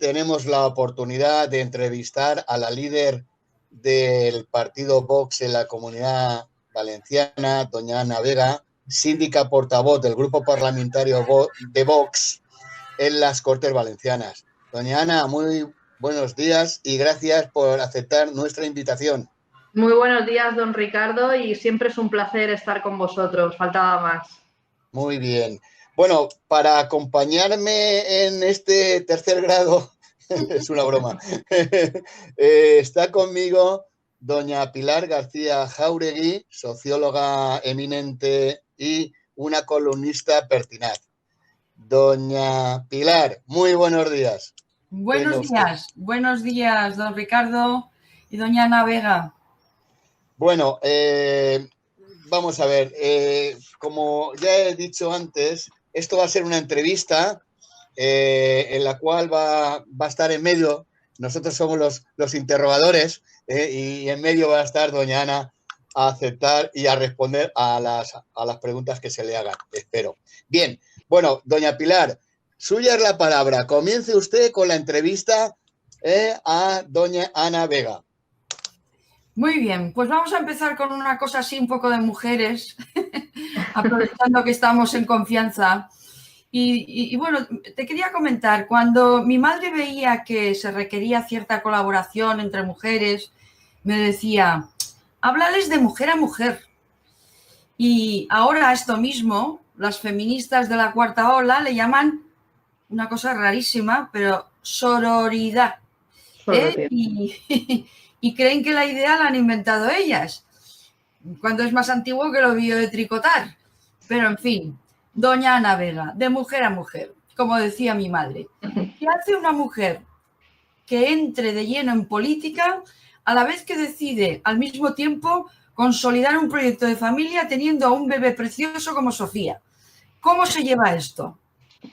tenemos la oportunidad de entrevistar a la líder del partido Vox en la Comunidad Valenciana, doña Ana Vega, síndica portavoz del grupo parlamentario de Vox en las Cortes Valencianas. Doña Ana, muy buenos días y gracias por aceptar nuestra invitación. Muy buenos días, don Ricardo, y siempre es un placer estar con vosotros, faltaba más. Muy bien. Bueno, para acompañarme en este tercer grado, es una broma, está conmigo doña Pilar García Jáuregui, socióloga eminente y una columnista pertinaz. Doña Pilar, muy buenos días. Buenos días, don Ricardo y doña Ana Vega. Bueno, vamos a ver, como ya he dicho antes, esto va a ser una entrevista en la cual va a estar en medio, nosotros somos los interrogadores, y en medio va a estar doña Ana a aceptar y a responder a las preguntas que se le hagan, espero. Bien, bueno, doña Pilar, suya es la palabra. Comience usted con la entrevista a doña Ana Vega. Muy bien, pues vamos a empezar con una cosa así un poco de mujeres, aprovechando que estamos en confianza. Y bueno, te quería comentar, cuando mi madre veía que se requería cierta colaboración entre mujeres, me decía, háblales de mujer a mujer. Y ahora a esto mismo, las feministas de la cuarta ola le llaman una cosa rarísima, pero sororidad. Y creen que la idea la han inventado ellas, cuando es más antiguo que lo vio de tricotar. Pero en fin, doña Ana Vega, de mujer a mujer, como decía mi madre. ¿Qué hace una mujer que entre de lleno en política a la vez que decide al mismo tiempo consolidar un proyecto de familia teniendo a un bebé precioso como Sofía? ¿Cómo se lleva esto?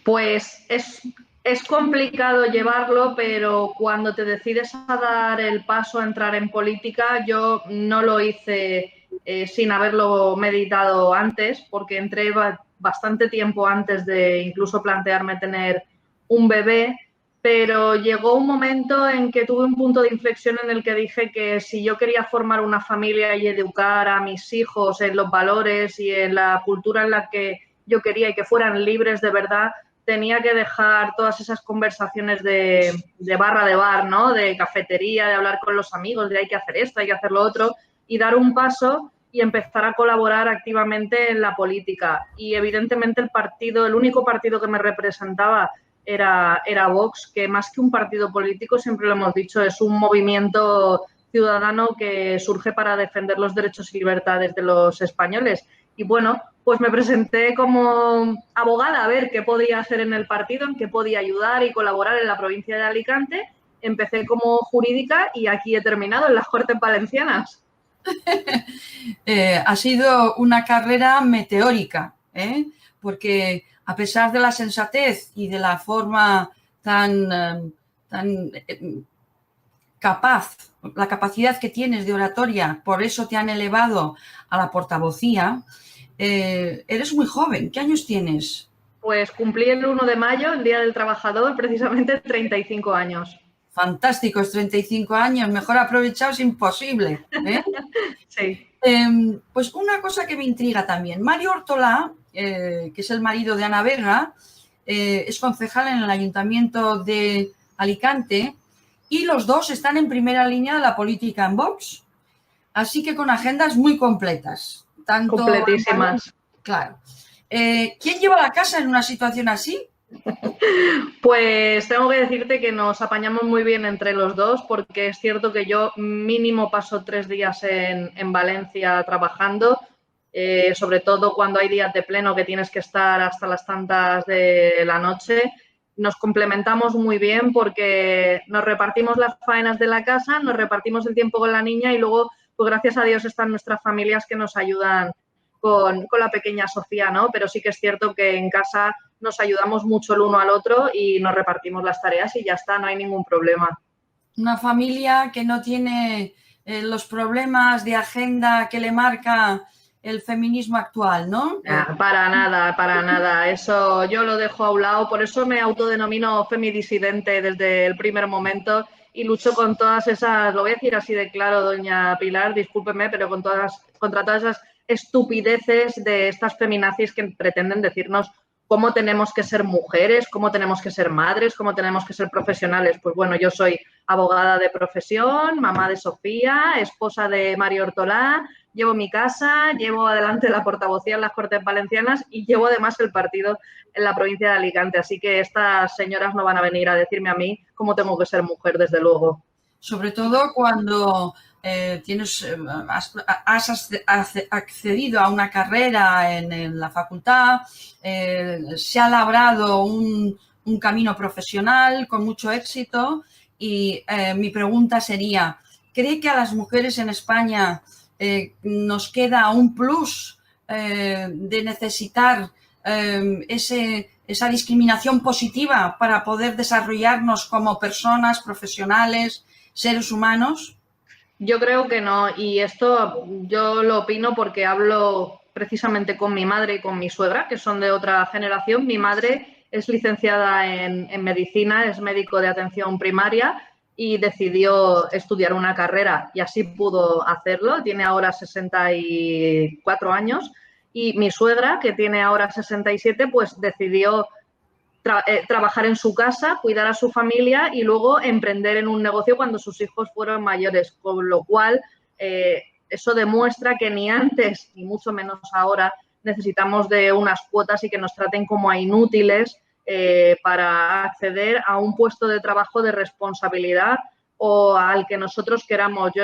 Pues es complicado llevarlo, pero cuando te decides a dar el paso a entrar en política, yo no lo hice sin haberlo meditado antes, porque entré bastante tiempo antes de incluso plantearme tener un bebé, pero llegó un momento en que tuve un punto de inflexión en el que dije que si yo quería formar una familia y educar a mis hijos en los valores y en la cultura en la que yo quería y que fueran libres de verdad, tenía que dejar todas esas conversaciones de barra de bar, ¿no? De cafetería, de hablar con los amigos, de hay que hacer esto, hay que hacer lo otro, y dar un paso y empezar a colaborar activamente en la política. Y evidentemente el único partido que me representaba era Vox, que más que un partido político, siempre lo hemos dicho, es un movimiento ciudadano que surge para defender los derechos y libertades de los españoles. Y bueno, pues me presenté como abogada a ver qué podía hacer en el partido, en qué podía ayudar y colaborar en la provincia de Alicante. Empecé como jurídica y aquí he terminado en las Cortes Valencianas. Ha sido una carrera meteórica, porque a pesar de la sensatez y de la forma tan capaz, la capacidad que tienes de oratoria, por eso te han elevado a la portavocía, eres muy joven. ¿Qué años tienes? Pues cumplí el 1 de mayo, el Día del Trabajador, precisamente 35 años. Fantásticos, 35 años, mejor aprovechados imposible. Sí. Pues una cosa que me intriga también. Mario Ortolà, que es el marido de Ana Vega, es concejal en el Ayuntamiento de Alicante y los dos están en primera línea de la política en Vox. Así que con agendas muy completas. Completísimas. Claro. ¿Quién lleva la casa en una situación así? Pues tengo que decirte que nos apañamos muy bien entre los dos, porque es cierto que yo mínimo paso 3 días en Valencia trabajando, sobre todo cuando hay días de pleno que tienes que estar hasta las tantas de la noche. Nos complementamos muy bien porque nos repartimos las faenas de la casa, nos repartimos el tiempo con la niña y luego, pues gracias a Dios, están nuestras familias que nos ayudan con la pequeña Sofía, ¿no? Pero sí que es cierto que en casa nos ayudamos mucho el uno al otro y nos repartimos las tareas y ya está, no hay ningún problema. Una familia que no tiene los problemas de agenda que le marca el feminismo actual, ¿no? Para nada, para nada. Eso yo lo dejo a un lado. Por eso me autodenomino femidisidente desde el primer momento y lucho con todas esas, lo voy a decir así de claro, doña Pilar, discúlpeme, pero contra todas esas estupideces de estas feminazis que pretenden decirnos cómo tenemos que ser mujeres, cómo tenemos que ser madres, cómo tenemos que ser profesionales. Pues bueno, yo soy abogada de profesión, mamá de Sofía, esposa de Mario Ortolá, llevo mi casa, llevo adelante la portavocía en las Cortes Valencianas y llevo además el partido en la provincia de Alicante. Así que estas señoras no van a venir a decirme a mí cómo tengo que ser mujer, desde luego. Sobre todo cuando has accedido a una carrera en la facultad, se ha labrado un camino profesional con mucho éxito y mi pregunta sería, ¿cree que a las mujeres en España nos queda un plus de necesitar esa discriminación positiva para poder desarrollarnos como personas, profesionales, seres humanos? Yo creo que no, y esto yo lo opino porque hablo precisamente con mi madre y con mi suegra, que son de otra generación. Mi madre es licenciada en medicina, es médico de atención primaria y decidió estudiar una carrera y así pudo hacerlo. Tiene ahora 64 años y mi suegra, que tiene ahora 67, pues decidió trabajar en su casa, cuidar a su familia y luego emprender en un negocio cuando sus hijos fueron mayores, con lo cual eso demuestra que ni antes ni mucho menos ahora necesitamos de unas cuotas y que nos traten como a inútiles para acceder a un puesto de trabajo de responsabilidad o al que nosotros queramos. Yo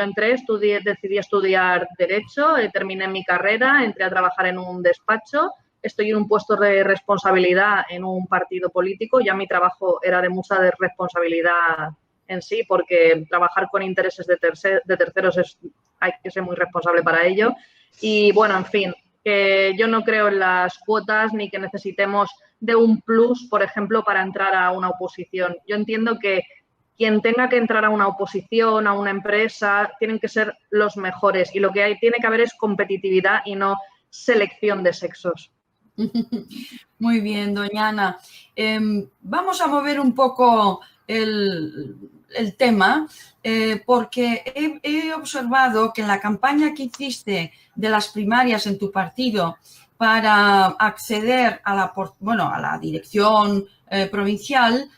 decidí estudiar Derecho, terminé mi carrera, entré a trabajar en un despacho. Estoy en un puesto de responsabilidad en un partido político. Ya mi trabajo era de mucha responsabilidad en sí, porque trabajar con intereses de terceros hay que ser muy responsable para ello. Y bueno, en fin, que yo no creo en las cuotas ni que necesitemos de un plus, por ejemplo, para entrar a una oposición. Yo entiendo que quien tenga que entrar a una oposición, a una empresa, tienen que ser los mejores y lo que tiene que haber es competitividad y no selección de sexos. Muy bien, doña Ana. Vamos a mover un poco el tema porque he observado que en la campaña que hiciste de las primarias en tu partido para acceder a la dirección provincial,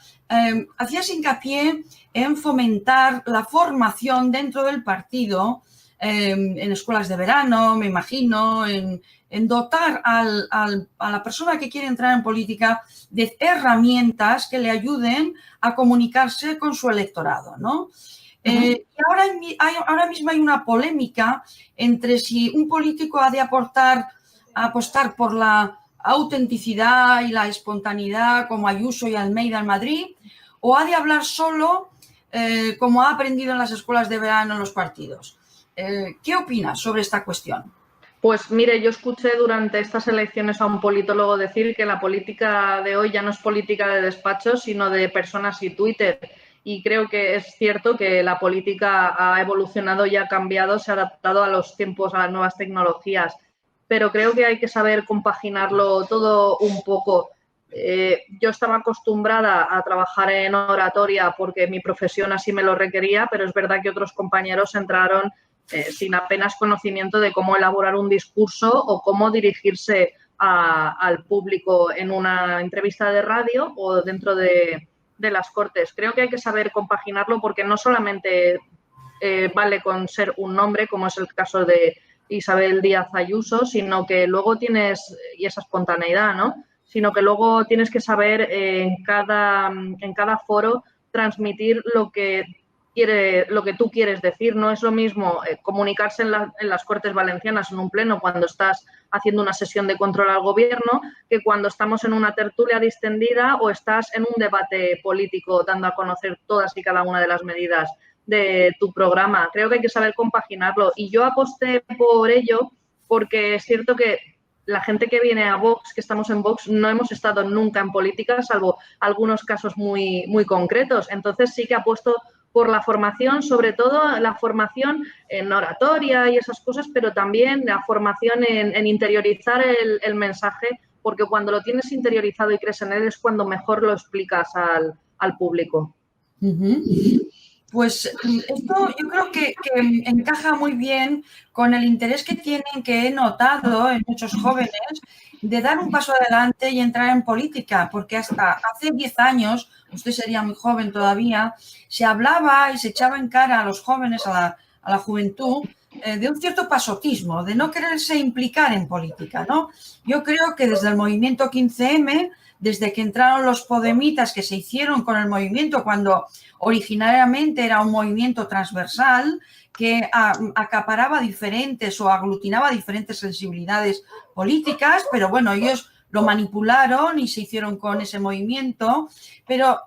hacías hincapié en fomentar la formación dentro del partido en escuelas de verano, me imagino, en dotar a la persona que quiere entrar en política de herramientas que le ayuden a comunicarse con su electorado, ¿no? Y ahora mismo hay una polémica entre si un político ha de apostar por la autenticidad y la espontaneidad como Ayuso y Almeida en Madrid, o ha de hablar solo como ha aprendido en las escuelas de verano en los partidos. ¿Qué opinas sobre esta cuestión? Pues mire, yo escuché durante estas elecciones a un politólogo decir que la política de hoy ya no es política de despachos, sino de personas y Twitter. Y creo que es cierto que la política ha evolucionado y ha cambiado, se ha adaptado a los tiempos, a las nuevas tecnologías. Pero creo que hay que saber compaginarlo todo un poco. Yo estaba acostumbrada a trabajar en oratoria porque mi profesión así me lo requería, pero es verdad que otros compañeros entraron sin apenas conocimiento de cómo elaborar un discurso o cómo dirigirse al público en una entrevista de radio o dentro de las Cortes. Creo que hay que saber compaginarlo porque no solamente vale con ser un nombre, como es el caso de Isabel Díaz Ayuso, sino que luego tienes, y esa espontaneidad, ¿no? Sino que luego tienes que saber en cada foro transmitir lo que tú quieres decir. No es lo mismo comunicarse en las Cortes Valencianas en un pleno cuando estás haciendo una sesión de control al gobierno que cuando estamos en una tertulia distendida o estás en un debate político dando a conocer todas y cada una de las medidas de tu programa. Creo que hay que saber compaginarlo y yo aposté por ello porque es cierto que la gente que viene a Vox, que estamos en Vox, no hemos estado nunca en política, salvo algunos casos muy, muy concretos. Entonces sí que apuesto por la formación, sobre todo la formación en oratoria y esas cosas, pero también la formación en interiorizar el mensaje, porque cuando lo tienes interiorizado y crees en él es cuando mejor lo explicas al público. Pues esto yo creo que encaja muy bien con el interés que tienen, que he notado en muchos jóvenes, de dar un paso adelante y entrar en política, porque hasta hace 10 años, usted sería muy joven todavía, se hablaba y se echaba en cara a los jóvenes, a la juventud, de un cierto pasotismo, de no quererse implicar en política, ¿no? Yo creo que desde el movimiento 15M, desde que entraron los podemitas que se hicieron con el movimiento, cuando originariamente era un movimiento transversal que acaparaba diferentes o aglutinaba diferentes sensibilidades políticas, pero bueno, ellos lo manipularon y se hicieron con ese movimiento, pero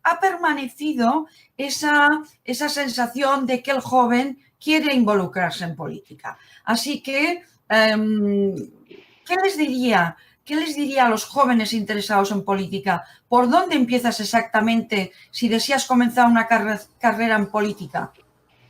ha permanecido esa sensación de que el joven quiere involucrarse en política. Así que, ¿qué les diría? ¿Qué les diría a los jóvenes interesados en política? ¿Por dónde empiezas exactamente si deseas comenzar una carrera en política?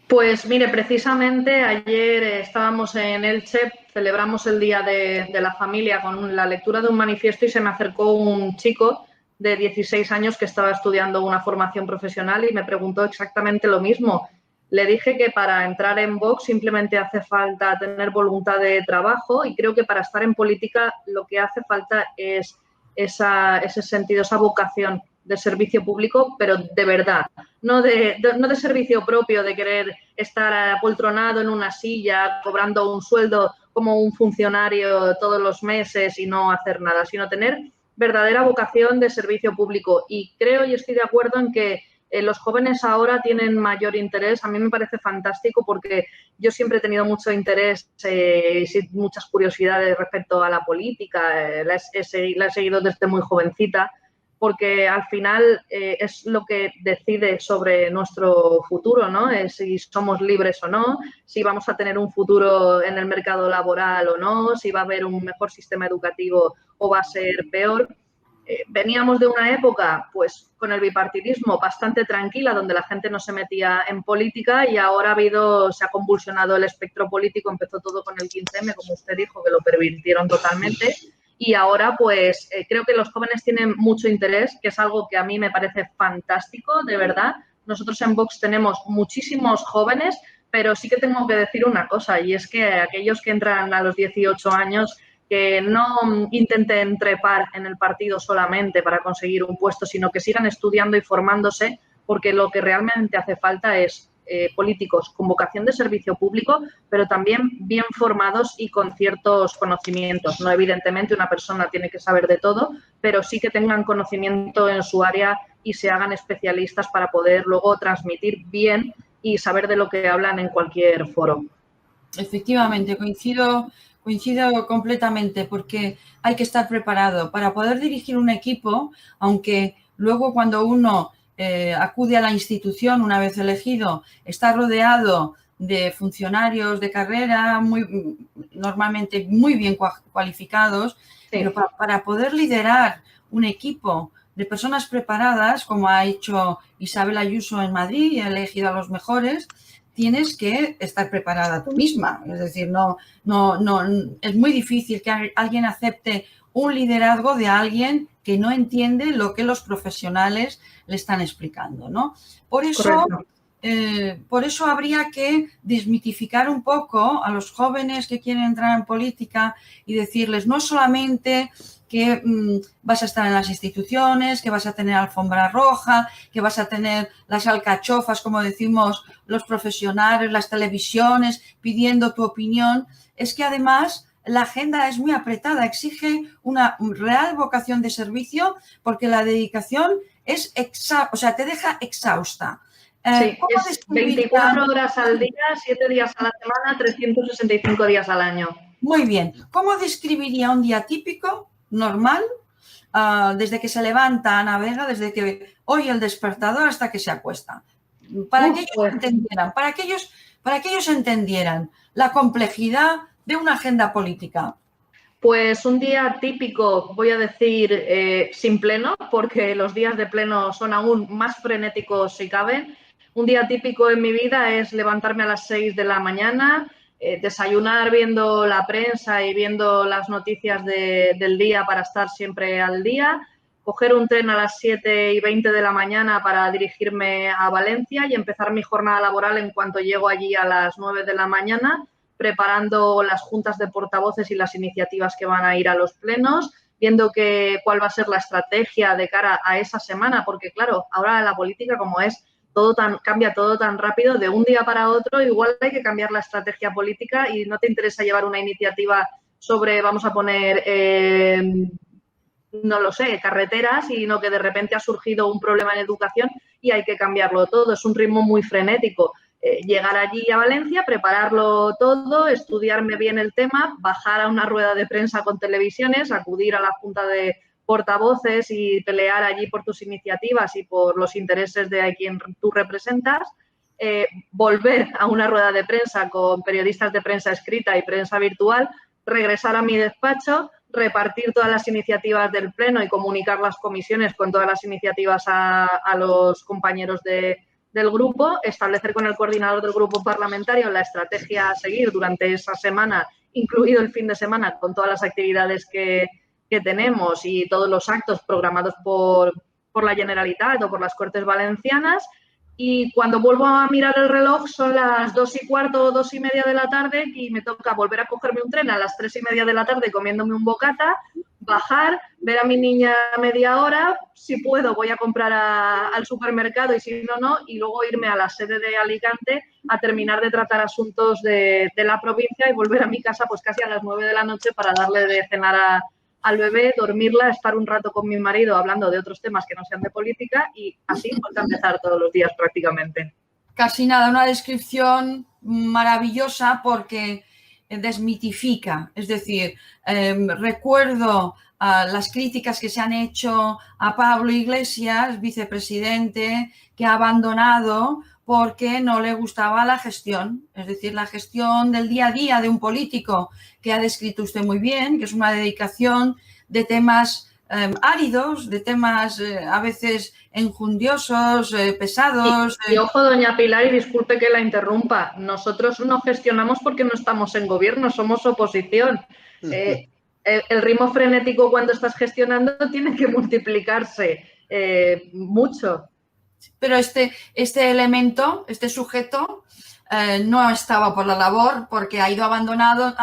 Pues mire, precisamente ayer estábamos en Elche, celebramos el Día de la Familia con la lectura de un manifiesto y se me acercó un chico de 16 años que estaba estudiando una formación profesional y me preguntó exactamente lo mismo. Le dije que para entrar en Vox simplemente hace falta tener voluntad de trabajo y creo que para estar en política lo que hace falta es ese sentido, esa vocación de servicio público, pero de verdad, no de servicio propio, de querer estar apoltronado en una silla, cobrando un sueldo como un funcionario todos los meses y no hacer nada, sino tener verdadera vocación de servicio público. Y creo y estoy de acuerdo en que los jóvenes ahora tienen mayor interés. A mí me parece fantástico porque yo siempre he tenido mucho interés y muchas curiosidades respecto a la política. La he seguido desde muy jovencita porque al final es lo que decide sobre nuestro futuro, ¿no? Si somos libres o no, si vamos a tener un futuro en el mercado laboral o no, si va a haber un mejor sistema educativo o va a ser peor. Veníamos de una época, pues, con el bipartidismo bastante tranquila, donde la gente no se metía en política y ahora se ha convulsionado el espectro político. Empezó todo con el 15M, como usted dijo, que lo pervirtieron totalmente. Y ahora, pues, creo que los jóvenes tienen mucho interés, que es algo que a mí me parece fantástico, de verdad. Nosotros en Vox tenemos muchísimos jóvenes, pero sí que tengo que decir una cosa, y es que aquellos que entran a los 18 años, que no intenten trepar en el partido solamente para conseguir un puesto, sino que sigan estudiando y formándose, porque lo que realmente hace falta es políticos con vocación de servicio público, pero también bien formados y con ciertos conocimientos. No, evidentemente, una persona tiene que saber de todo, pero sí que tengan conocimiento en su área y se hagan especialistas para poder luego transmitir bien y saber de lo que hablan en cualquier foro. Efectivamente, coincido completamente, porque hay que estar preparado para poder dirigir un equipo, aunque luego cuando uno acude a la institución una vez elegido, está rodeado de funcionarios de carrera normalmente muy bien cualificados, sí. Pero para poder liderar un equipo de personas preparadas, como ha hecho Isabel Ayuso en Madrid y ha elegido a los mejores, tienes que estar preparada tú misma. Es decir, no, es muy difícil que alguien acepte un liderazgo de alguien que no entiende lo que los profesionales le están explicando, ¿no? Por eso habría que desmitificar un poco a los jóvenes que quieren entrar en política y decirles no solamente que vas a estar en las instituciones, que vas a tener alfombra roja, que vas a tener las alcachofas, como decimos los profesionales, las televisiones, pidiendo tu opinión. Es que además la agenda es muy apretada, exige una real vocación de servicio porque la dedicación es te deja exhausta. Sí, es 24 horas al día, 7 días a la semana, 365 días al año. Muy bien. ¿Cómo describiría un día típico, normal, desde que se levanta, navega, desde que oye el despertador hasta que se acuesta? Para que ellos entendieran la complejidad de una agenda política. Pues un día típico, voy a decir, sin pleno, porque los días de pleno son aún más frenéticos si caben. un día típico en mi vida es levantarme a las 6 de la mañana, desayunar viendo la prensa y viendo las noticias del día para estar siempre al día, coger un tren a las 7:20 de la mañana para dirigirme a Valencia y empezar mi jornada laboral en cuanto llego allí a las 9 de la mañana, preparando las juntas de portavoces y las iniciativas que van a ir a los plenos, viendo cuál va a ser la estrategia de cara a esa semana, porque claro, ahora la política como es, cambia todo tan rápido, de un día para otro, igual hay que cambiar la estrategia política y no te interesa llevar una iniciativa sobre, vamos a poner, no lo sé, carreteras, sino que de repente ha surgido un problema en educación y hay que cambiarlo todo. Es un ritmo muy frenético. Llegar allí a Valencia, prepararlo todo, estudiarme bien el tema, bajar a una rueda de prensa con televisiones, acudir a la junta de portavoces y pelear allí por tus iniciativas y por los intereses de quien tú representas, volver a una rueda de prensa con periodistas de prensa escrita y prensa virtual, regresar a mi despacho, repartir todas las iniciativas del Pleno y comunicar las comisiones con todas las iniciativas a los compañeros del grupo, establecer con el coordinador del grupo parlamentario la estrategia a seguir durante esa semana, incluido el fin de semana, con todas las actividades que tenemos y todos los actos programados por la Generalitat o por las Cortes Valencianas. Y cuando vuelvo a mirar el reloj son las 2:15 o 2:30 de la tarde y me toca volver a cogerme un tren a las 3:30 de la tarde comiéndome un bocata, bajar, ver a mi niña media hora, si puedo voy a comprar al supermercado y si no, no, y luego irme a la sede de Alicante a terminar de tratar asuntos de la provincia y volver a mi casa pues casi a las 9 de la noche para darle de cenar al bebé, dormirla, estar un rato con mi marido hablando de otros temas que no sean de política y así vuelvo a empezar todos los días prácticamente. Casi nada, una descripción maravillosa porque desmitifica. Es decir, recuerdo las críticas que se han hecho a Pablo Iglesias, vicepresidente, que ha abandonado porque no le gustaba la gestión, es decir, la gestión del día a día de un político, que ha descrito usted muy bien, que es una dedicación de temas áridos, de temas a veces enjundiosos, pesados. Y ojo, doña Pilar, y disculpe que la interrumpa, nosotros no gestionamos porque no estamos en gobierno, somos oposición. El ritmo frenético cuando estás gestionando tiene que multiplicarse mucho. Pero este elemento, este sujeto, no estaba por la labor porque ha ido abandonando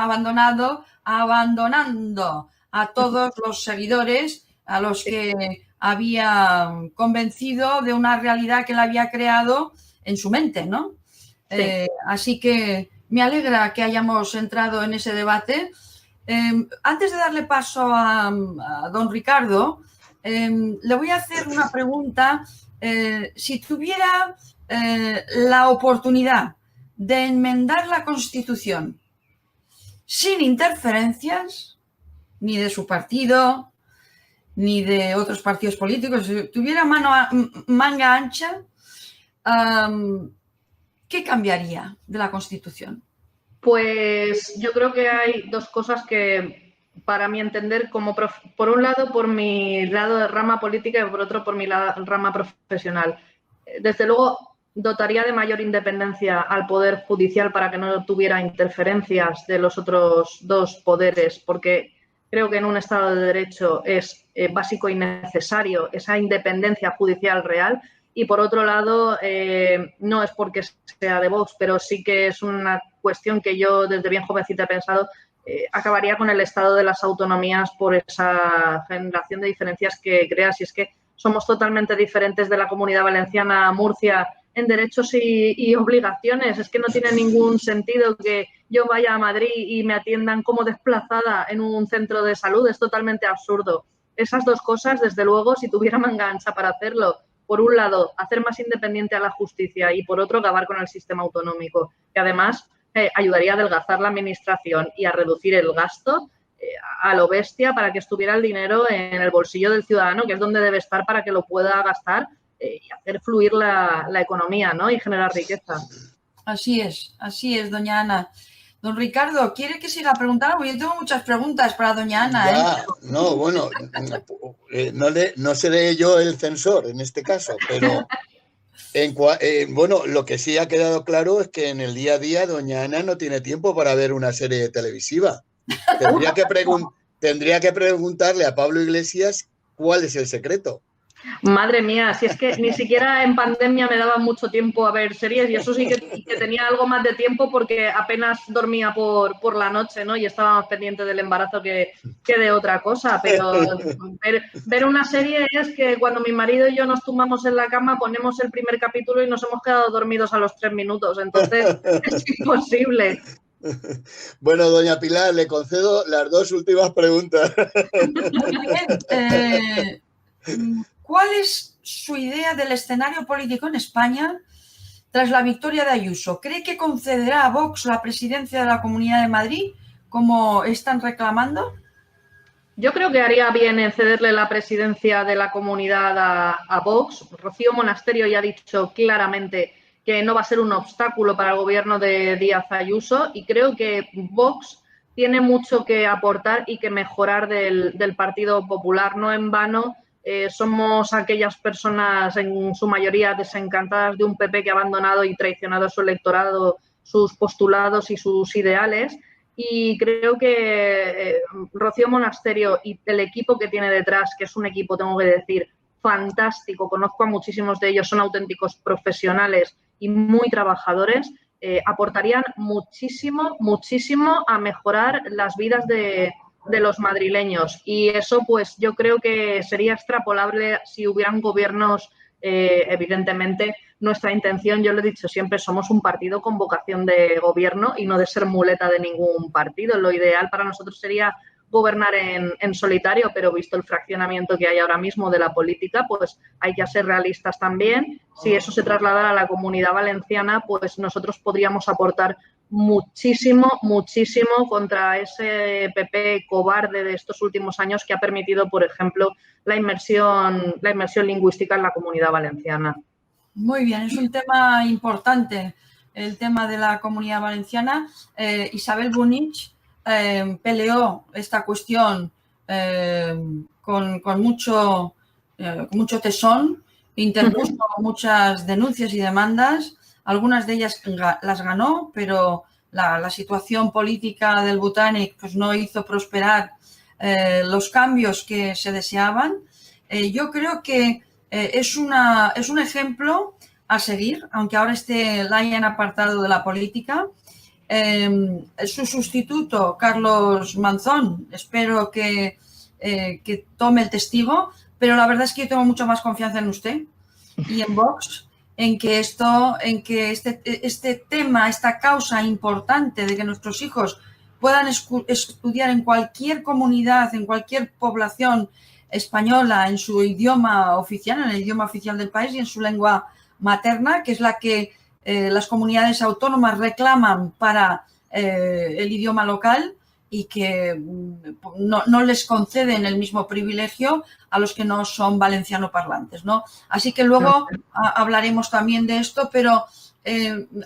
a todos los seguidores a los que había convencido de una realidad que él había creado en su mente, ¿no? Sí. Así que me alegra que hayamos entrado en ese debate. Antes de darle paso a don Ricardo, le voy a hacer una pregunta. Si tuviera la oportunidad de enmendar la Constitución sin interferencias, ni de su partido, ni de otros partidos políticos, si tuviera manga ancha, ¿qué cambiaría de la Constitución? Pues yo creo que hay dos cosas que, para mi entender, por un lado por mi lado de rama política y por otro por mi rama profesional. Desde luego dotaría de mayor independencia al Poder Judicial para que no tuviera interferencias de los otros dos poderes, porque creo que en un Estado de Derecho es básico y necesario esa independencia judicial real. Y por otro lado, no es porque sea de Vox, pero sí que es una cuestión que yo desde bien jovencita he pensado, acabaría con el estado de las autonomías por esa generación de diferencias que crea. Si es que somos totalmente diferentes de la Comunidad Valenciana a Murcia en derechos y obligaciones. Es que no tiene ningún sentido que yo vaya a Madrid y me atiendan como desplazada en un centro de salud. Es totalmente absurdo. Esas dos cosas, desde luego, si tuviera manga ancha para hacerlo, por un lado, hacer más independiente a la justicia y por otro, acabar con el sistema autonómico, que además ayudaría a adelgazar la administración y a reducir el gasto a lo bestia para que estuviera el dinero en el bolsillo del ciudadano, que es donde debe estar para que lo pueda gastar y hacer fluir la economía, ¿no? Y generar riqueza. Así es, doña Ana. Don Ricardo, ¿quiere que siga preguntando? Yo tengo muchas preguntas para doña Ana. Ya, no, bueno, no seré yo el censor en este caso, pero Bueno, lo que sí ha quedado claro es que en el día a día doña Ana no tiene tiempo para ver una serie televisiva. Tendría que preguntarle a Pablo Iglesias cuál es el secreto. Madre mía, si es que ni siquiera en pandemia me daba mucho tiempo a ver series y eso sí que tenía algo más de tiempo porque apenas dormía por la noche, ¿no? Y estaba más pendiente del embarazo que de otra cosa. Pero ver una serie es que cuando mi marido y yo nos tumbamos en la cama ponemos el primer capítulo y nos hemos quedado dormidos a los 3 minutos. Entonces es imposible. Bueno, doña Pilar, le concedo las 2 últimas preguntas. Muy bien. ¿Cuál es su idea del escenario político en España tras la victoria de Ayuso? ¿Cree que concederá a Vox la presidencia de la Comunidad de Madrid, como están reclamando? Yo creo que haría bien en cederle la presidencia de la comunidad a Vox. Rocío Monasterio ya ha dicho claramente que no va a ser un obstáculo para el gobierno de Díaz Ayuso y creo que Vox tiene mucho que aportar y que mejorar del Partido Popular. No en vano somos aquellas personas en su mayoría desencantadas de un PP que ha abandonado y traicionado a su electorado, sus postulados y sus ideales. Y creo que Rocío Monasterio y el equipo que tiene detrás, que es un equipo, tengo que decir, fantástico, conozco a muchísimos de ellos, son auténticos profesionales y muy trabajadores, aportarían muchísimo, muchísimo a mejorar las vidas de los madrileños. Y eso, pues, yo creo que sería extrapolable si hubieran gobiernos, evidentemente. Nuestra intención, yo lo he dicho siempre, somos un partido con vocación de gobierno y no de ser muleta de ningún partido. Lo ideal para nosotros sería gobernar en solitario, pero visto el fraccionamiento que hay ahora mismo de la política, pues hay que ser realistas también. Si eso se trasladara a la Comunidad Valenciana, pues nosotros podríamos aportar muchísimo, muchísimo contra ese PP cobarde de estos últimos años que ha permitido, por ejemplo, la inmersión lingüística en la Comunidad Valenciana. Muy bien, es un tema importante, el tema de la Comunidad Valenciana. Isabel Bunich peleó esta cuestión con mucho tesón, interpuso muchas denuncias y demandas, algunas de ellas las ganó, pero la situación política del Botánic pues, no hizo prosperar los cambios que se deseaban. Yo creo que es un ejemplo a seguir, aunque ahora la hayan apartado de la política. Su sustituto, Carlos Manzón, espero que tome el testigo, pero la verdad es que yo tengo mucha más confianza en usted y en Vox, en que este tema, esta causa importante de que nuestros hijos puedan estudiar en cualquier comunidad, en cualquier población española, en su idioma oficial, en el idioma oficial del país y en su lengua materna, que es la que las comunidades autónomas reclaman para el idioma local y que no les conceden el mismo privilegio a los que no son valenciano parlantes, ¿no? Así que luego hablaremos también de esto, pero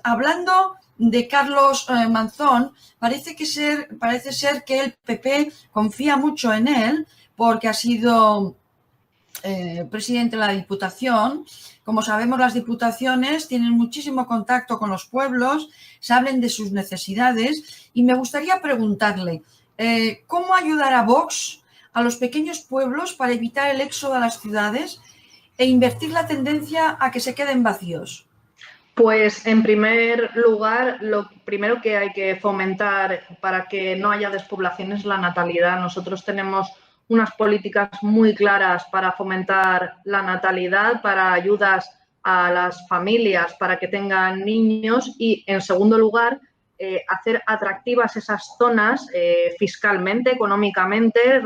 hablando de Carlos Manzón, parece ser que el PP confía mucho en él porque ha sido presidente de la Diputación. Como sabemos, las diputaciones tienen muchísimo contacto con los pueblos, saben de sus necesidades y me gustaría preguntarle, ¿cómo ayudar a Vox a los pequeños pueblos para evitar el éxodo a las ciudades e invertir la tendencia a que se queden vacíos? Pues, en primer lugar, lo primero que hay que fomentar para que no haya despoblación es la natalidad. Nosotros tenemos unas políticas muy claras para fomentar la natalidad, para ayudas a las familias para que tengan niños y, en segundo lugar, hacer atractivas esas zonas fiscalmente, económicamente,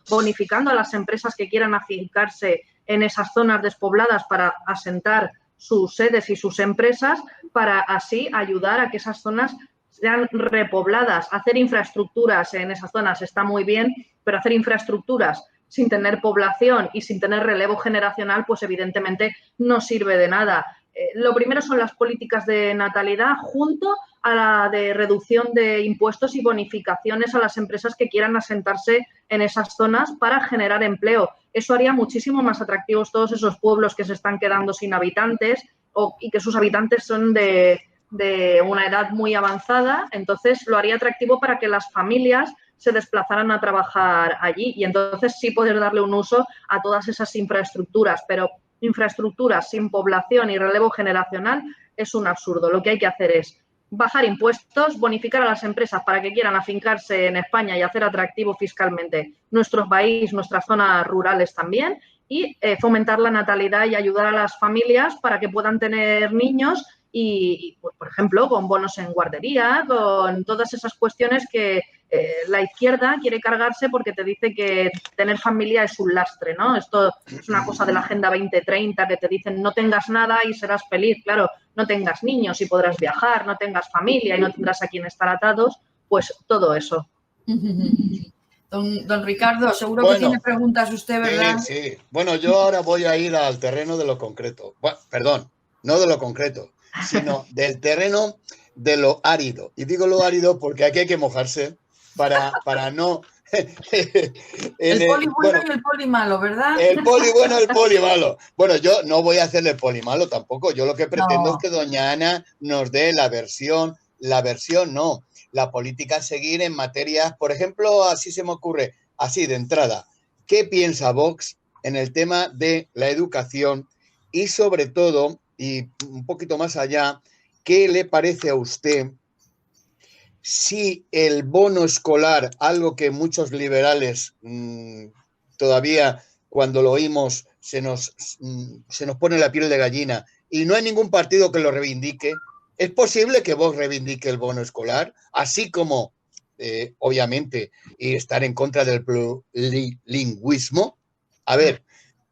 bonificando a las empresas que quieran afincarse en esas zonas despobladas para asentar sus sedes y sus empresas, para así ayudar a que esas zonas sean repobladas. Hacer infraestructuras en esas zonas está muy bien, pero hacer infraestructuras sin tener población y sin tener relevo generacional, pues evidentemente no sirve de nada. lo primero son las políticas de natalidad junto a la de reducción de impuestos y bonificaciones a las empresas que quieran asentarse en esas zonas para generar empleo. Eso haría muchísimo más atractivos todos esos pueblos que se están quedando sin habitantes y que sus habitantes son de una edad muy avanzada. Entonces, lo haría atractivo para que las familias se desplazaran a trabajar allí y entonces sí poder darle un uso a todas esas infraestructuras, pero infraestructuras sin población y relevo generacional es un absurdo. Lo que hay que hacer es bajar impuestos, bonificar a las empresas para que quieran afincarse en España y hacer atractivo fiscalmente nuestro país, nuestras zonas rurales también, y fomentar la natalidad y ayudar a las familias para que puedan tener niños y pues, por ejemplo, con bonos en guardería, con todas esas cuestiones que la izquierda quiere cargarse porque te dice que tener familia es un lastre, ¿no? Esto es una cosa de la Agenda 2030 que te dicen no tengas nada y serás feliz. Claro, no tengas niños y podrás viajar, no tengas familia y no tendrás a quien estar atados, pues todo eso. Don Ricardo, seguro que tiene preguntas usted, ¿verdad? Sí. Bueno, yo ahora voy a ir al terreno de lo concreto. Bueno, perdón, no de lo concreto, sino del terreno de lo árido. Y digo lo árido porque aquí hay que mojarse para no... el poli bueno y el poli malo, ¿verdad? El poli bueno y el poli malo. Bueno, yo no voy a hacerle el poli malo tampoco. Yo lo que pretendo es que doña Ana nos dé la versión no, la política a seguir en materias, por ejemplo, así se me ocurre, así de entrada. ¿Qué piensa Vox en el tema de la educación? Y sobre todo, y un poquito más allá, ¿qué le parece a usted si el bono escolar, algo que muchos liberales todavía cuando lo oímos se nos pone la piel de gallina y no hay ningún partido que lo reivindique? ¿Es posible que Vox reivindique el bono escolar? Así como, obviamente, y estar en contra del plurilingüismo. A ver,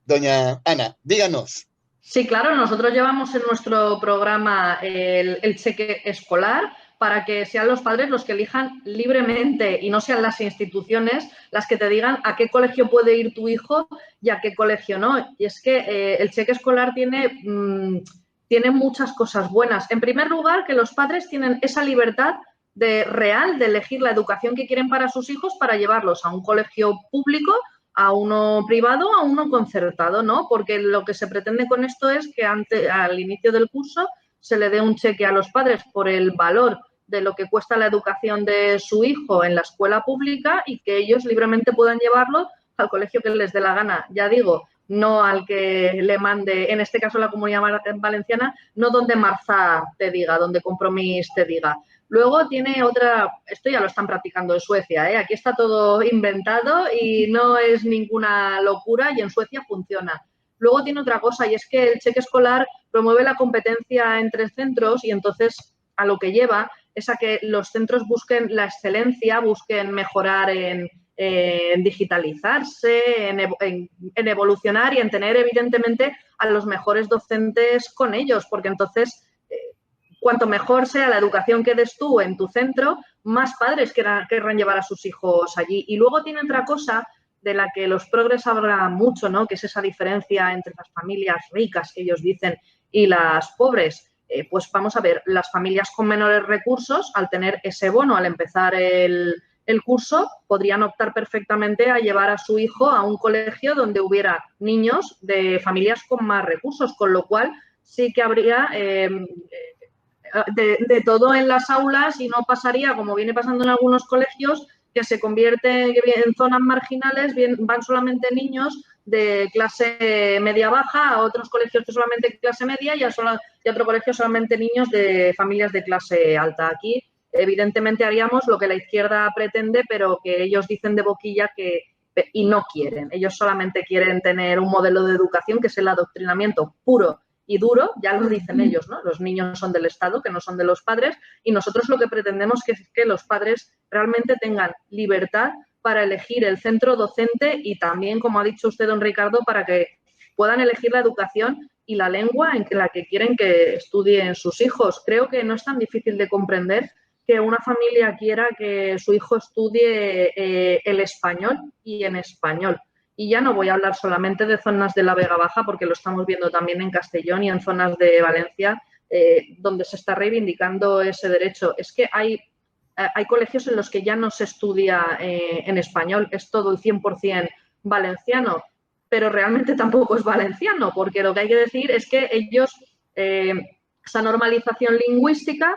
doña Ana, díganos. Sí, claro, nosotros llevamos en nuestro programa el cheque escolar para que sean los padres los que elijan libremente y no sean las instituciones las que te digan a qué colegio puede ir tu hijo y a qué colegio no. Y es que el cheque escolar tiene muchas cosas buenas. En primer lugar, que los padres tienen esa libertad real de elegir la educación que quieren para sus hijos para llevarlos a un colegio público, a uno privado, a uno concertado, ¿no? Porque lo que se pretende con esto es que al inicio del curso se le dé un cheque a los padres por el valor de lo que cuesta la educación de su hijo en la escuela pública y que ellos libremente puedan llevarlo al colegio que les dé la gana. Ya digo, no al que le mande, en este caso la Comunidad Valenciana, no donde Marza te diga, donde Compromís te diga. Luego tiene otra, esto ya lo están practicando en Suecia, ¿eh? Aquí está todo inventado y no es ninguna locura y en Suecia funciona. Luego tiene otra cosa y es que el cheque escolar promueve la competencia entre centros y entonces a lo que lleva es a que los centros busquen la excelencia, busquen mejorar en digitalizarse, en evolucionar y en tener evidentemente a los mejores docentes con ellos, porque entonces cuanto mejor sea la educación que des tú en tu centro, más padres querrán llevar a sus hijos allí. Y luego tiene otra cosa de la que los progres hablan mucho, ¿no? Que es esa diferencia entre las familias ricas, que ellos dicen, y las pobres. Pues vamos a ver, las familias con menores recursos, al tener ese bono, al empezar el curso, podrían optar perfectamente a llevar a su hijo a un colegio donde hubiera niños de familias con más recursos, con lo cual sí que habría de todo en las aulas y no pasaría, como viene pasando en algunos colegios, que se convierte en zonas marginales, van solamente niños de clase media-baja, a otros colegios que solamente clase media y a otro colegio solamente niños de familias de clase alta. Aquí, evidentemente, haríamos lo que la izquierda pretende, pero que ellos dicen de boquilla y no quieren. Ellos solamente quieren tener un modelo de educación que es el adoctrinamiento puro y duro, ya lo dicen ellos, ¿no? Los niños son del Estado, que no son de los padres, y nosotros lo que pretendemos es que los padres realmente tengan libertad para elegir el centro docente y también, como ha dicho usted, don Ricardo, para que puedan elegir la educación y la lengua en la que quieren que estudien sus hijos. Creo que no es tan difícil de comprender que una familia quiera que su hijo estudie el español y en español. Y ya no voy a hablar solamente de zonas de la Vega Baja, porque lo estamos viendo también en Castellón y en zonas de Valencia, donde se está reivindicando ese derecho. Es que hay colegios en los que ya no se estudia en español, es todo el 100% valenciano, pero realmente tampoco es valenciano, porque lo que hay que decir es que ellos, esa normalización lingüística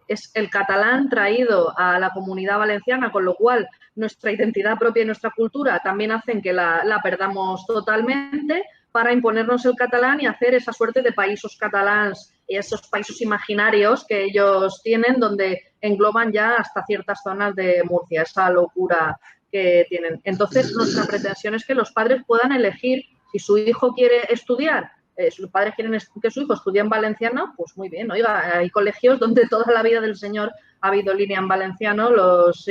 es el catalán traído a la comunidad valenciana, con lo cual nuestra identidad propia y nuestra cultura también hacen que la perdamos totalmente, para imponernos el catalán y hacer esa suerte de países catalans y esos países imaginarios que ellos tienen, donde engloban ya hasta ciertas zonas de Murcia, esa locura que tienen. Entonces, nuestra pretensión es que los padres puedan elegir si su hijo quiere estudiar. Si los padres quieren que su hijo estudie en valenciano, pues muy bien. Oiga, hay colegios donde toda la vida del señor ha habido línea en valenciano, los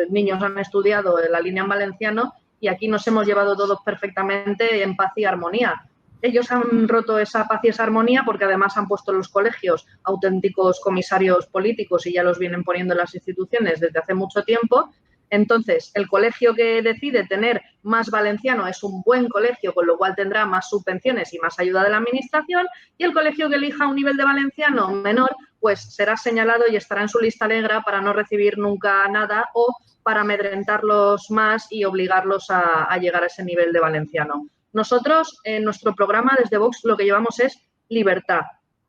niños han estudiado la línea en valenciano y aquí nos hemos llevado todos perfectamente en paz y armonía. Ellos han roto esa paz y esa armonía porque además han puesto en los colegios auténticos comisarios políticos y ya los vienen poniendo en las instituciones desde hace mucho tiempo. Entonces, el colegio que decide tener más valenciano es un buen colegio, con lo cual tendrá más subvenciones y más ayuda de la administración, y el colegio que elija un nivel de valenciano menor, pues será señalado y estará en su lista negra para no recibir nunca nada o para amedrentarlos más y obligarlos a llegar a ese nivel de valenciano. Nosotros, en nuestro programa desde Vox, lo que llevamos es libertad.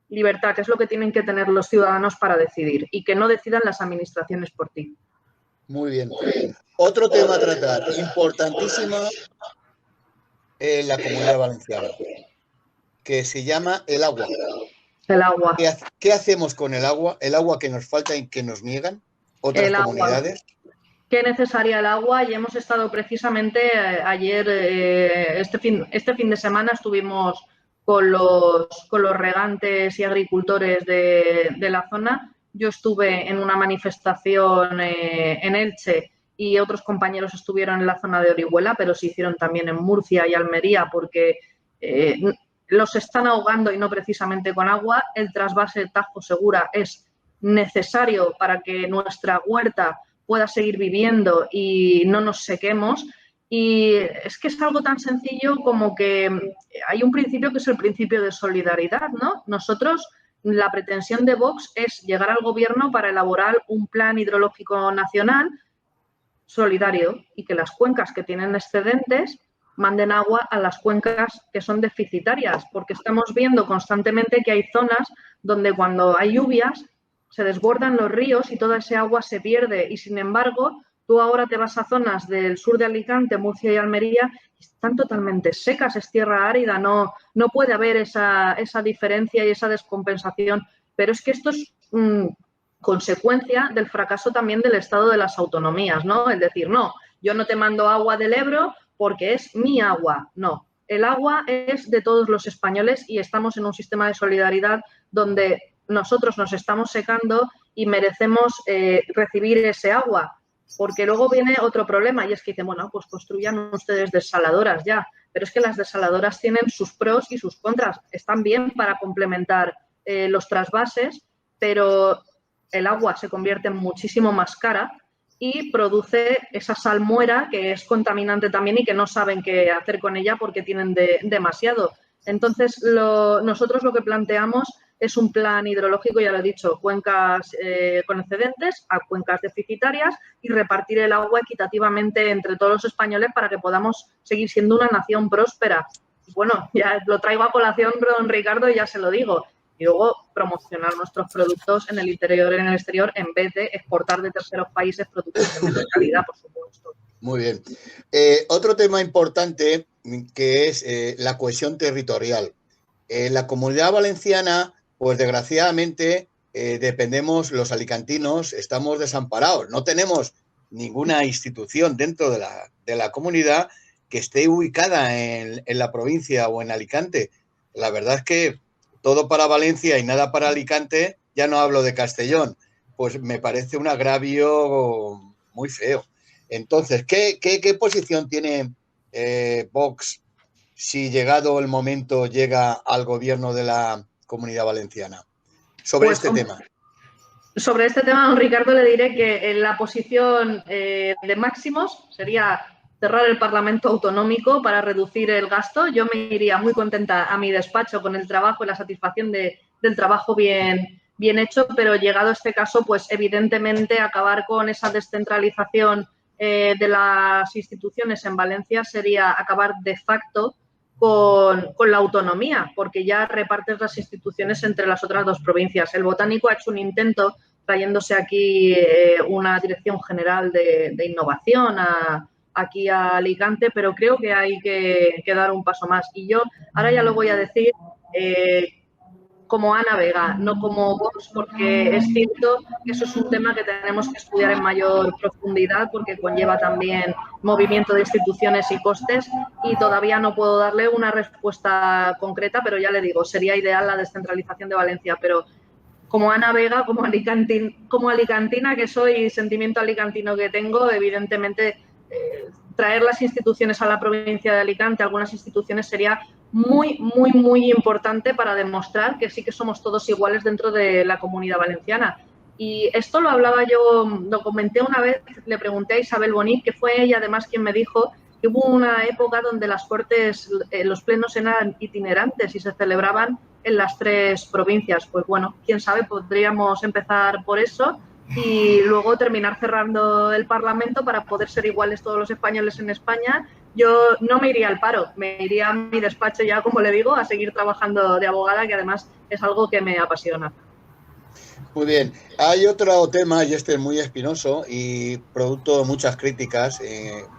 Libertad, que es lo que tienen que tener los ciudadanos para decidir y que no decidan las administraciones por ti. Muy bien. Otro tema a tratar, importantísimo en la Comunidad Valenciana, que se llama el agua. El agua. ¿Qué hacemos con el agua? El agua que nos falta y que nos niegan otras comunidades. Qué necesaria el agua, y hemos estado precisamente ayer, este fin de semana estuvimos con los regantes y agricultores de la zona. Yo estuve en una manifestación en Elche y otros compañeros estuvieron en la zona de Orihuela, pero se hicieron también en Murcia y Almería porque los están ahogando y no precisamente con agua. El trasvase Tajo-Segura es necesario para que nuestra huerta pueda seguir viviendo y no nos sequemos. Y es que es algo tan sencillo como que hay un principio que es el principio de solidaridad, ¿no? Nosotros, la pretensión de Vox es llegar al gobierno para elaborar un plan hidrológico nacional solidario y que las cuencas que tienen excedentes manden agua a las cuencas que son deficitarias, porque estamos viendo constantemente que hay zonas donde cuando hay lluvias se desbordan los ríos y toda ese agua se pierde, y sin embargo tú ahora te vas a zonas del sur de Alicante, Murcia y Almería y están totalmente secas, es tierra árida, no puede haber esa diferencia y esa descompensación, pero es que esto es consecuencia del fracaso también del Estado de las autonomías, ¿no? Es decir, no, yo no te mando agua del Ebro porque es mi agua, no. El agua es de todos los españoles y estamos en un sistema de solidaridad donde nosotros nos estamos secando y merecemos recibir ese agua, porque luego viene otro problema y es que dicen, bueno, pues construyan ustedes desaladoras ya, pero es que las desaladoras tienen sus pros y sus contras, están bien para complementar los trasvases, pero el agua se convierte en muchísimo más cara y produce esa salmuera que es contaminante también y que no saben qué hacer con ella porque tienen demasiado. Entonces, nosotros lo que planteamos es un plan hidrológico, ya lo he dicho, cuencas con excedentes a cuencas deficitarias y repartir el agua equitativamente entre todos los españoles para que podamos seguir siendo una nación próspera. Bueno, ya lo traigo a colación, don Ricardo, y ya se lo digo. Y luego promocionar nuestros productos en el interior y en el exterior en vez de exportar de terceros países productos de menor calidad, por supuesto. Muy bien. Otro tema importante que es la cohesión territorial. La Comunidad Valenciana, pues desgraciadamente dependemos, los alicantinos estamos desamparados. No tenemos ninguna institución dentro de la comunidad que esté ubicada en la provincia o en Alicante. La verdad es que todo para Valencia y nada para Alicante, ya no hablo de Castellón, pues me parece un agravio muy feo. Entonces, ¿qué posición tiene Vox si llegado el momento llega al gobierno de la Comunidad Valenciana sobre este tema? Sobre este tema, don Ricardo, le diré que en la posición de máximos sería cerrar el Parlamento autonómico para reducir el gasto. Yo me iría muy contenta a mi despacho con el trabajo y la satisfacción del trabajo bien hecho, pero llegado este caso, pues evidentemente acabar con esa descentralización de las instituciones en Valencia sería acabar de facto con la autonomía, porque ya repartes las instituciones entre las otras dos provincias. El Botánico ha hecho un intento trayéndose aquí una dirección general de innovación aquí a Alicante, pero creo que hay que dar un paso más. Y yo ahora ya lo voy a decir como Ana Vega, no como Vox, porque es cierto que eso es un tema que tenemos que estudiar en mayor profundidad porque conlleva también movimiento de instituciones y costes y todavía no puedo darle una respuesta concreta, pero ya le digo, sería ideal la descentralización de Valencia, pero como Ana Vega, como alicantina que soy y sentimiento alicantino que tengo, evidentemente traer las instituciones a la provincia de Alicante, algunas instituciones, sería muy, muy, muy importante para demostrar que sí que somos todos iguales dentro de la Comunidad Valenciana. Y esto lo hablaba yo, lo comenté una vez, le pregunté a Isabel Bonit, que fue ella además quien me dijo que hubo una época donde las cortes, los plenos eran itinerantes y se celebraban en las 3 provincias. Pues bueno, quién sabe, podríamos empezar por eso y luego terminar cerrando el Parlamento para poder ser iguales todos los españoles en España. Yo no me iría al paro, me iría a mi despacho ya, como le digo, a seguir trabajando de abogada, que además es algo que me apasiona. Muy bien. Hay otro tema, y este es muy espinoso y producto de muchas críticas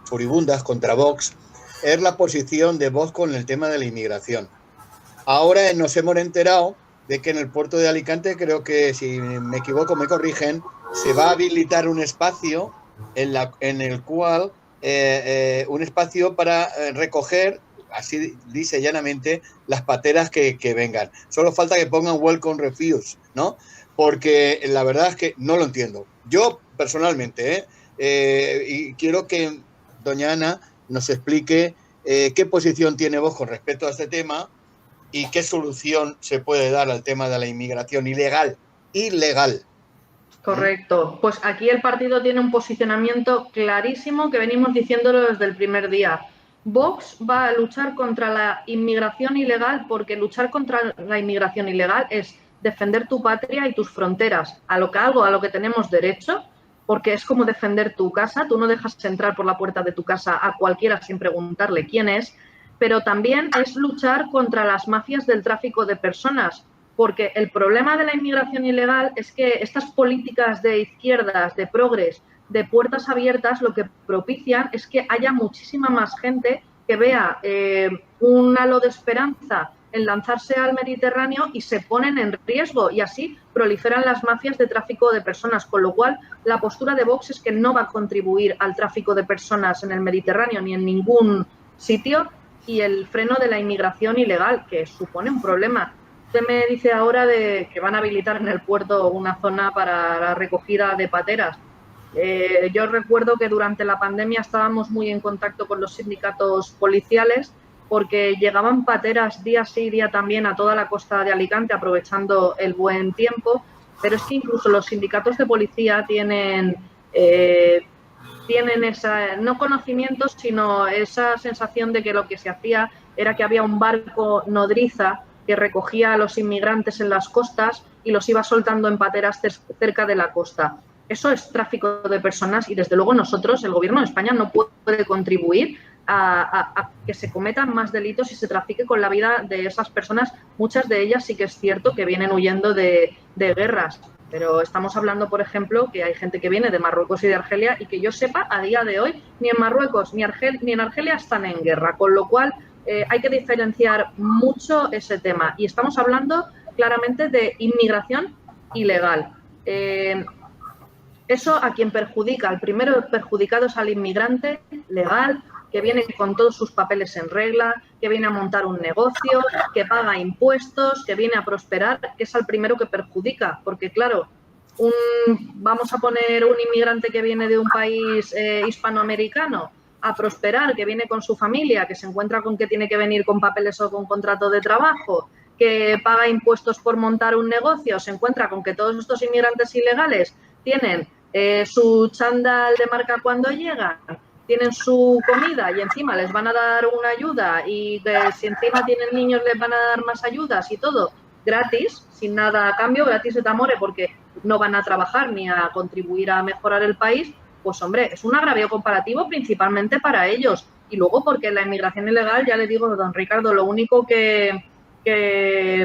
furibundas contra Vox, es la posición de Vox con el tema de la inmigración. Ahora nos hemos enterado de que en el puerto de Alicante, creo que si me equivoco me corrigen, se va a habilitar un espacio en el cual un espacio para recoger, así dice llanamente, las pateras que vengan. Solo falta que pongan welcome refuse, ¿no? Porque la verdad es que no lo entiendo. Yo personalmente, y quiero que doña Ana nos explique qué posición tiene Vox con respecto a este tema y qué solución se puede dar al tema de la inmigración ilegal. Correcto. Pues aquí el partido tiene un posicionamiento clarísimo que venimos diciéndolo desde el primer día. Vox va a luchar contra la inmigración ilegal porque luchar contra la inmigración ilegal es defender tu patria y tus fronteras, a lo que tenemos derecho, porque es como defender tu casa. Tú no dejas entrar por la puerta de tu casa a cualquiera sin preguntarle quién es, pero también es luchar contra las mafias del tráfico de personas, porque el problema de la inmigración ilegal es que estas políticas de izquierdas, de progres, de puertas abiertas, lo que propician es que haya muchísima más gente que vea un halo de esperanza en lanzarse al Mediterráneo y se ponen en riesgo y así proliferan las mafias de tráfico de personas, con lo cual la postura de Vox es que no va a contribuir al tráfico de personas en el Mediterráneo ni en ningún sitio, y el freno de la inmigración ilegal, que supone un problema. Usted me dice ahora de que van a habilitar en el puerto una zona para la recogida de pateras. Yo recuerdo que durante la pandemia estábamos muy en contacto con los sindicatos policiales porque llegaban pateras día sí, día también a toda la costa de Alicante aprovechando el buen tiempo, pero es que incluso los sindicatos de policía tienen esa, no conocimientos, sino esa sensación de que lo que se hacía era que había un barco nodriza que recogía a los inmigrantes en las costas y los iba soltando en pateras cerca de la costa. Eso es tráfico de personas y, desde luego, nosotros, el Gobierno de España, no puede contribuir a que se cometan más delitos y se trafique con la vida de esas personas. Muchas de ellas sí que es cierto que vienen huyendo de guerras, pero estamos hablando, por ejemplo, que hay gente que viene de Marruecos y de Argelia y que yo sepa, a día de hoy, ni en Marruecos ni en Argelia están en guerra, con lo cual hay que diferenciar mucho ese tema. Y estamos hablando claramente de inmigración ilegal. Eso a quien perjudica, el primero perjudicado es al inmigrante legal, que viene con todos sus papeles en regla, que viene a montar un negocio, que paga impuestos, que viene a prosperar, es al primero que perjudica, porque claro, vamos a poner un inmigrante que viene de un país hispanoamericano a prosperar, que viene con su familia, que se encuentra con que tiene que venir con papeles o con contrato de trabajo, que paga impuestos por montar un negocio, se encuentra con que todos estos inmigrantes ilegales tienen su chándal de marca cuando llegan, tienen su comida y encima les van a dar una ayuda y si encima tienen niños les van a dar más ayudas y todo gratis, sin nada a cambio, gratis et amore, porque no van a trabajar ni a contribuir a mejorar el país, pues hombre, es un agravio comparativo principalmente para ellos. Y luego porque la inmigración ilegal, ya le digo, don Ricardo, lo único que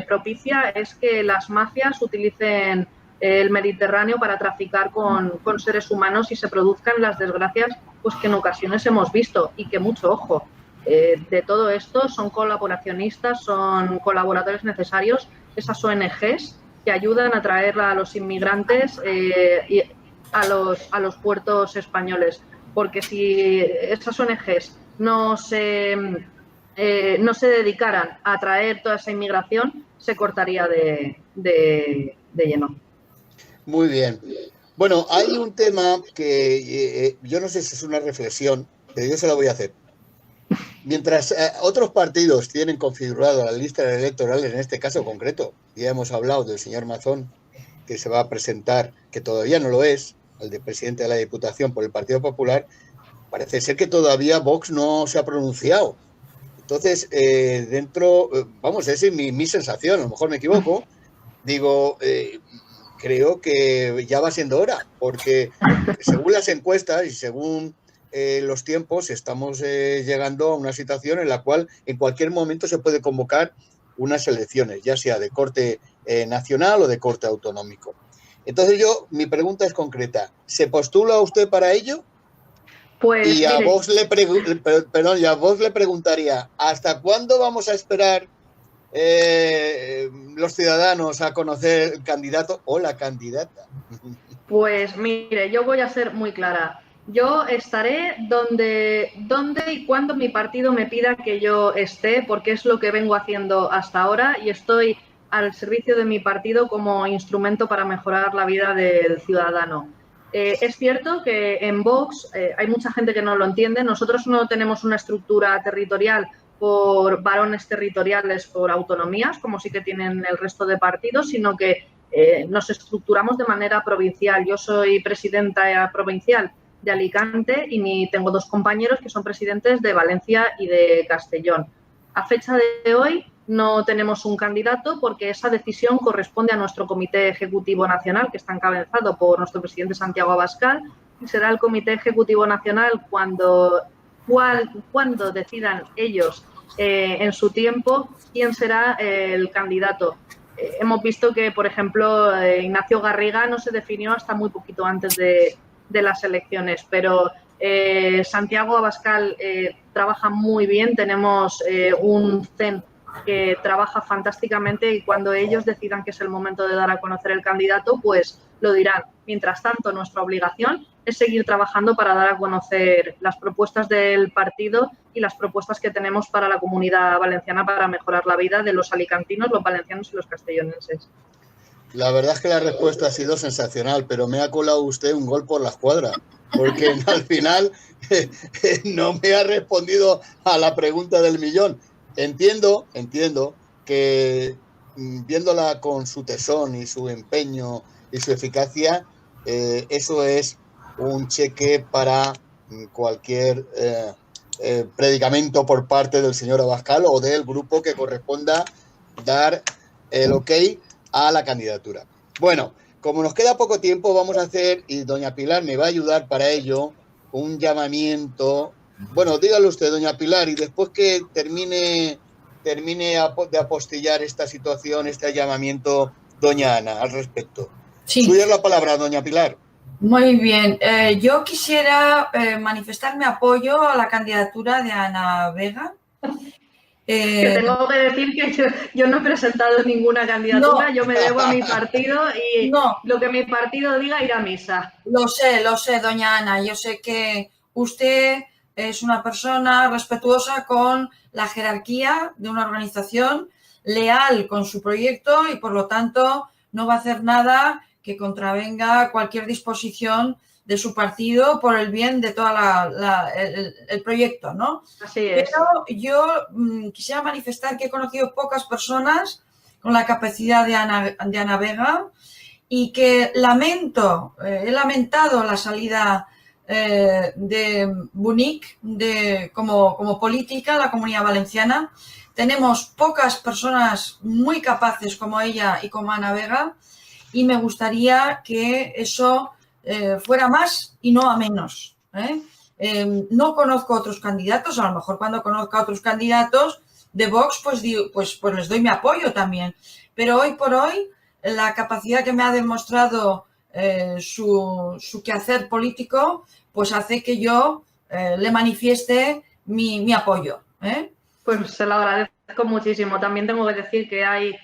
propicia es que las mafias utilicen el Mediterráneo para traficar con seres humanos y se produzcan las desgracias pues que en ocasiones hemos visto y que mucho ojo. De todo esto son colaboracionistas, son colaboradores necesarios, esas ONGs que ayudan a traer a los inmigrantes y a los puertos españoles. Porque si esas ONGs no se dedicaran a traer toda esa inmigración, se cortaría de lleno. Muy bien. Bueno, hay un tema que yo no sé si es una reflexión, pero yo se la voy a hacer. Mientras otros partidos tienen configurado la lista electoral, en este caso concreto, ya hemos hablado del señor Mazón, que se va a presentar, que todavía no lo es, al de presidente de la Diputación por el Partido Popular, parece ser que todavía Vox no se ha pronunciado. Entonces, vamos, esa es mi sensación, a lo mejor me equivoco, digo, creo que ya va siendo hora, porque según las encuestas y según los tiempos, estamos llegando a una situación en la cual en cualquier momento se puede convocar unas elecciones, ya sea de corte nacional o de corte autonómico. Entonces mi pregunta es concreta. ¿Se postula usted para ello? Pues, y a Vox le preguntaría, ¿hasta cuándo vamos a esperar los ciudadanos a conocer el candidato o la candidata? Pues mire, yo voy a ser muy clara. Yo estaré donde y cuando mi partido me pida que yo esté, porque es lo que vengo haciendo hasta ahora y estoy al servicio de mi partido como instrumento para mejorar la vida del ciudadano. Es cierto que en Vox hay mucha gente que no lo entiende. Nosotros no tenemos una estructura territorial por varones territoriales, por autonomías, como sí que tienen el resto de partidos, sino que nos estructuramos de manera provincial. Yo soy presidenta provincial de Alicante y tengo 2 compañeros que son presidentes de Valencia y de Castellón. A fecha de hoy no tenemos un candidato porque esa decisión corresponde a nuestro Comité Ejecutivo Nacional, que está encabezado por nuestro presidente Santiago Abascal, y será el Comité Ejecutivo Nacional cuando decidan ellos en su tiempo quién será el candidato. Hemos visto que, por ejemplo, Ignacio Garriga no se definió hasta muy poquito antes de las elecciones, pero Santiago Abascal trabaja muy bien, tenemos un CEN que trabaja fantásticamente y cuando ellos decidan que es el momento de dar a conocer el candidato, pues lo dirán. Mientras tanto, nuestra obligación es seguir trabajando para dar a conocer las propuestas del partido y las propuestas que tenemos para la Comunidad Valenciana para mejorar la vida de los alicantinos, los valencianos y los castellonenses. La verdad es que la respuesta ha sido sensacional, pero me ha colado usted un gol por la escuadra, porque al final no me ha respondido a la pregunta del millón. Entiendo que viéndola con su tesón y su empeño y su eficacia, eso es un cheque para cualquier predicamento por parte del señor Abascal o del grupo que corresponda dar el ok a la candidatura. Bueno, como nos queda poco tiempo, vamos a hacer, y doña Pilar me va a ayudar para ello, un llamamiento. Bueno, dígalo usted, doña Pilar, y después que termine de apostillar esta situación, este llamamiento, doña Ana, al respecto. Sí. Suya la palabra, doña Pilar. Muy bien. Yo quisiera manifestar mi apoyo a la candidatura de Ana Vega. Que tengo que decir que yo no he presentado ninguna candidatura, no. Yo me debo a mi partido y no. Lo que mi partido diga irá a misa. Lo sé, doña Ana. Yo sé que usted es una persona respetuosa con la jerarquía de una organización, leal con su proyecto y, por lo tanto, no va a hacer nada que contravenga cualquier disposición de su partido por el bien de todo el proyecto, ¿no? Así es. Pero yo quisiera manifestar que he conocido pocas personas con la capacidad de Ana Vega y que he lamentado la salida de Bunic como política, la Comunidad Valenciana. Tenemos pocas personas muy capaces como ella y como Ana Vega, y me gustaría que eso fuera más y no a menos. No conozco otros candidatos, a lo mejor cuando conozca otros candidatos de Vox, pues les doy mi apoyo también. Pero hoy por hoy, la capacidad que me ha demostrado su quehacer político, pues hace que yo le manifieste mi apoyo. Pues se lo agradezco muchísimo. También tengo que decir que hay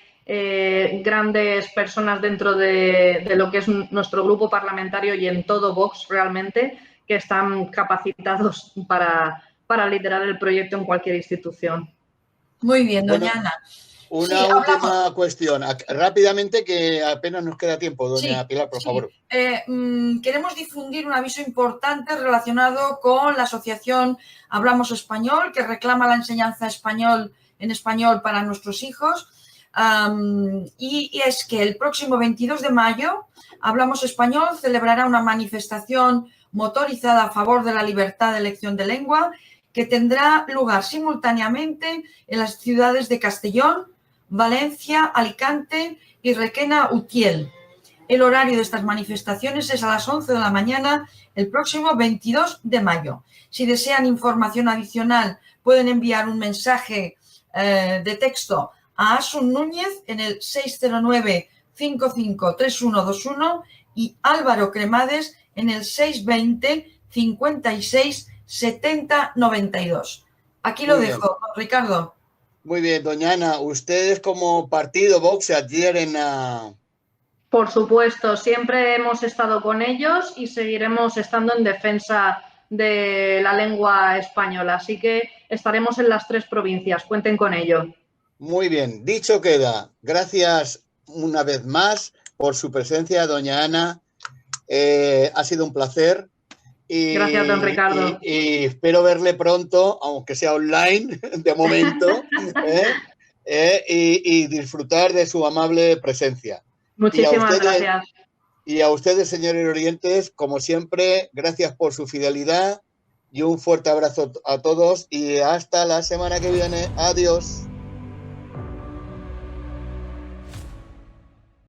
grandes personas dentro de lo que es nuestro grupo parlamentario y en todo Vox realmente que están capacitados para liderar el proyecto en cualquier institución. Muy bien, doña Ana. Una última cuestión, rápidamente, que apenas nos queda tiempo, doña Pilar, por favor. Queremos difundir un aviso importante relacionado con la asociación Hablamos Español, que reclama la enseñanza en español para nuestros hijos. Y es que el próximo 22 de mayo, Hablamos Español celebrará una manifestación motorizada a favor de la libertad de elección de lengua, que tendrá lugar simultáneamente en las ciudades de Castellón, Valencia, Alicante y Requena-Utiel. El horario de estas manifestaciones es a las 11 de la mañana el próximo 22 de mayo. Si desean información adicional, pueden enviar un mensaje de texto a Asun Núñez en el 609-553121 y Álvaro Cremades en el 620 56 70 92. Aquí lo dejo, Ricardo. Muy bien, doña Ana, ¿ustedes como partido Vox se adhieren a...? Por supuesto, siempre hemos estado con ellos y seguiremos estando en defensa de la lengua española, así que estaremos en las 3 provincias, cuenten con ello. Muy bien, dicho queda. Gracias una vez más por su presencia, doña Ana. Ha sido un placer. Gracias, don Ricardo. Y espero verle pronto, aunque sea online, de momento, y disfrutar de su amable presencia. Muchísimas gracias. Y a ustedes, señores oyentes, como siempre, gracias por su fidelidad y un fuerte abrazo a todos y hasta la semana que viene. Adiós.